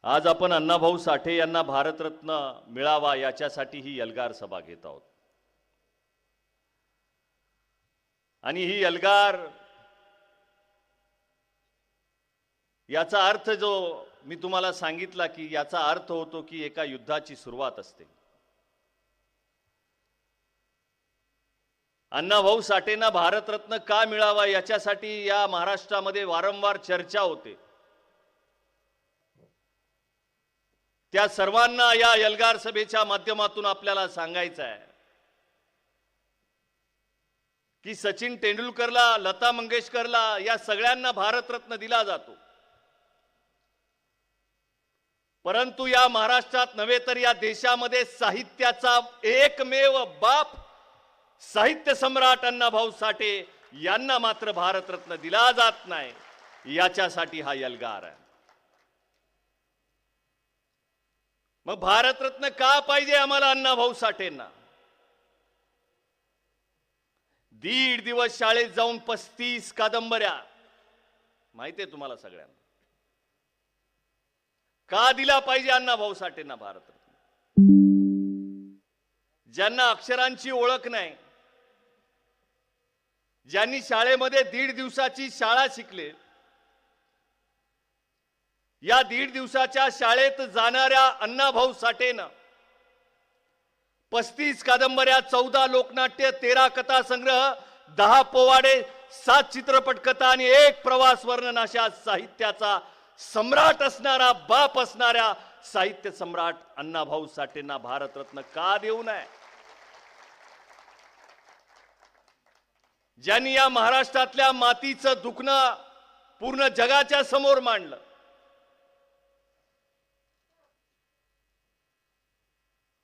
आज आपण अण्णाभाऊ साठे यांना भारतरत्न मिळावा याच्यासाठी ही एल्गार सभा घेत आहोत। आणि ही एल्गार याचा अर्थ जो मी तुम्हाला सांगितला की याचा अर्थ होतो की एका युद्धाची सुरुवात असते। अण्णाभाऊ साठेंना भारतरत्न का मिळावा याच्यासाठी या महाराष्ट्रामध्ये वारंवार चर्चा होते। त्या सर्वांना या एल्गार सभेच्या माध्यमातून आपल्याला सांगायचं आहे की सचिन तेंडुलकरला, लता मंगेशकरला या सगळ्यांना भारतरत्न दिला जातो, परंतु या महाराष्ट्रात नव्हे तर या देशामध्ये साहित्याचा एकमेव बाप साहित्य सम्राट अण्णाभाऊ साठे यांना मात्र भारतरत्न दिला जात नाही। याच्यासाठी हा एल्गार आहे। मग भारतरत्न का पाहिजे आम्हाला अण्णाभाऊ साठेंना? 1.5 दिवस शाळेत जाऊन 35 कादंबऱ्या, माहितीये तुम्हाला सगळ्यांना, का दिला पाहिजे अण्णाभाऊ साठेंना भारतरत्न? ज्यांना अक्षरांची ओळख नाही, ज्यांनी शाळेमध्ये 1.5 दिवसाची शाळा शिकले, या 1.5 दिवसाच्या शाळेत जाणाऱ्या अण्णाभाऊ साठेनं 35 कादंबऱ्या, 14 लोकनाट्य, 13 कथा संग्रह, 10 पोवाडे, 7 चित्रपट कथा आणि 1 प्रवास वर्णन अशा साहित्याचा सम्राट असणारा, बाप असणाऱ्या साहित्य सम्राट अण्णाभाऊ साठेंना भारतरत्न का देऊ नये? ज्यांनी या महाराष्ट्रातल्या मातीचं दुखणं पूर्ण जगाच्या समोर मांडलं।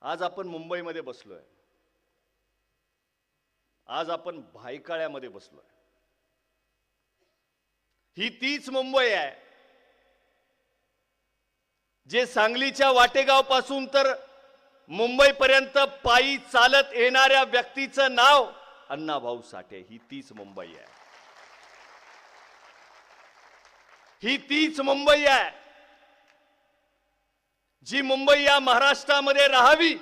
आज आपण मुंबईमध्ये बसलोय, आज आपण भायखळ्यामध्ये बसलोय। ही तीच मुंबई आहे जे सांगलीच्या वाटेगाव पासून तर मुंबईपर्यंत पायी चालत येणाऱ्या व्यक्तीचं नाव अण्णाभाऊ साठे। ही तीच मुंबई आहे, ही तीच मुंबई आहे जी मुंबई या महाराष्ट्रामध्ये राहावी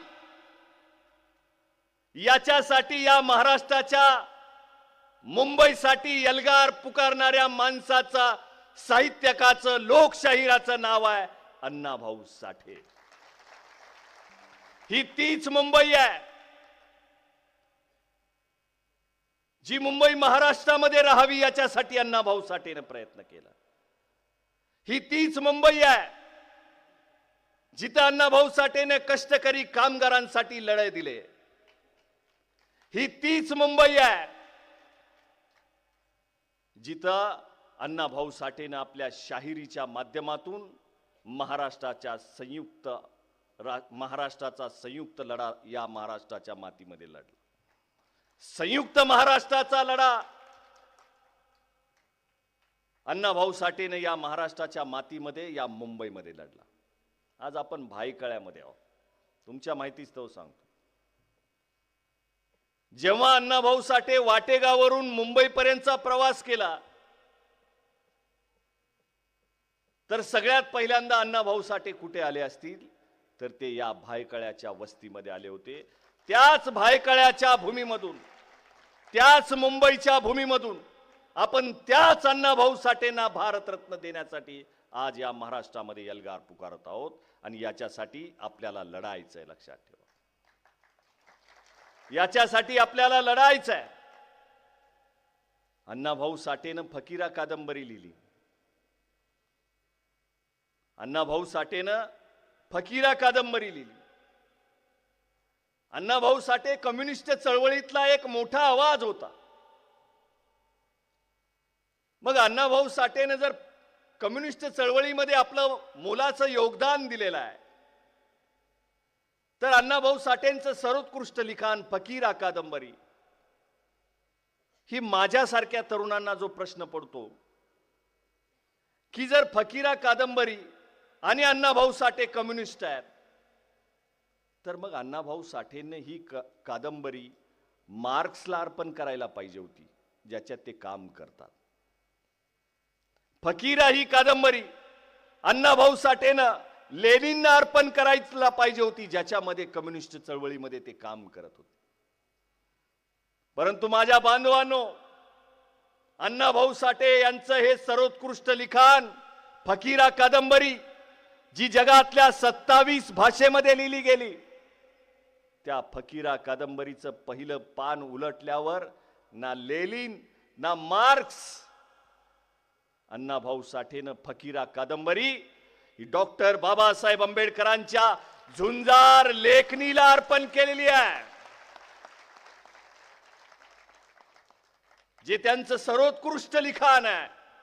याच्यासाठी, या महाराष्ट्राच्या मुंबईसाठी एल्गार पुकारणाऱ्या माणसाचा, साहित्यकाचं, लोकशाहीराचं नाव आहे अण्णाभाऊ साठे। ही तीच मुंबई आहे जी मुंबई महाराष्ट्रामध्ये राहावी याच्यासाठी अण्णाभाऊ साठेने प्रयत्न केला। ही तीच मुंबई आहे जिथं अण्णाभाऊ साठेने कष्टकरी कामगारांसाठी लढे दिले। ही तीच मुंबई आहे जिथं अण्णाभाऊ साठेने आपल्या शाहिरीच्या माध्यमातून महाराष्ट्राचा संयुक्त लढा या महाराष्ट्राच्या मातीमध्ये लढला। संयुक्त महाराष्ट्राचा लढा अण्णाभाऊ साठेने या महाराष्ट्राच्या मातीमध्ये, या मुंबईमध्ये लढला। आज आपण भायखळ्यामध्ये आहोत, तुमच्या माहितीच तो सांगतो। जेव्हा अण्णाभाऊ साठे वाटेगाववरून मुंबईपर्यंतचा प्रवास केला तर सगळ्यात पहिल्यांदा अण्णाभाऊ साठे कुठे आले असतील तर ते या भायखळ्याच्या वस्तीमध्ये आले होते। त्याच भायखळ्याच्या भूमीमधून, त्याच मुंबईच्या भूमीमधून आपण त्याच अण्णाभाऊ साठेंना भारतरत्न देण्यासाठी आज या महाराष्ट्रामध्ये एल्गार पुकारत आहोत आणि याच्यासाठी आपल्याला लढायचंय, लक्षात ठेवा। याच्यासाठी आपल्याला लढायचंय। अण्णाभाऊ साठेनं फकीरा कादंबरी लिहिली, अण्णाभाऊ साठेनं फकीरा कादंबरी लिहिली। अण्णाभाऊ साठे कम्युनिस्ट चळवळीतला एक मोठा आवाज होता। मग अण्णाभाऊ साठेने जर कम्युनिस्ट चळवळीमध्ये आपलं मोलाचं योगदान दिलेलं आहे तर अण्णाभाऊ साठेंचं सर्वोत्कृष्ट लिखाण फकीरा कादंबरी ही माझ्यासारख्या तरुणांना जो प्रश्न पडतो की जर फकीरा कादंबरी आणि अण्णाभाऊ साठे कम्युनिस्ट आहेत तर मग अण्णाभाऊ साठेंनी ही कादंबरी मार्क्सला अर्पण करायला पाहिजे होती, ज्याच्यात ते काम करतात। फकीरा ही कादंबरी अण्णाभाऊ साठेनं लेनिनना अर्पण करायला पाहिजे होती, ज्याच्यामध्ये कम्युनिस्ट चळवळीमध्ये ते काम करत होते. परंतु माझ्या बांधवांनो, अण्णाभाऊ साठे यांचं हे सर्वोत्कृष्ट लिखाण फकीरा कादंबरी, जी जगातल्या 27 भाषेमध्ये लिहिली गेली, त्या फकीरा कादंबरीचं पहिलं पान उलटल्यावर ना लेनिन ना मार्क्स, अण्णाभाऊ साठेनं फकीरा कादंबरी ही डॉक्टर बाबासाहेब आंबेडकरांच्या झुंजार लेखणीला अर्पण केलेली आहे. जे त्यांचं सर्वोत्कृष्ट लिखाण आहे,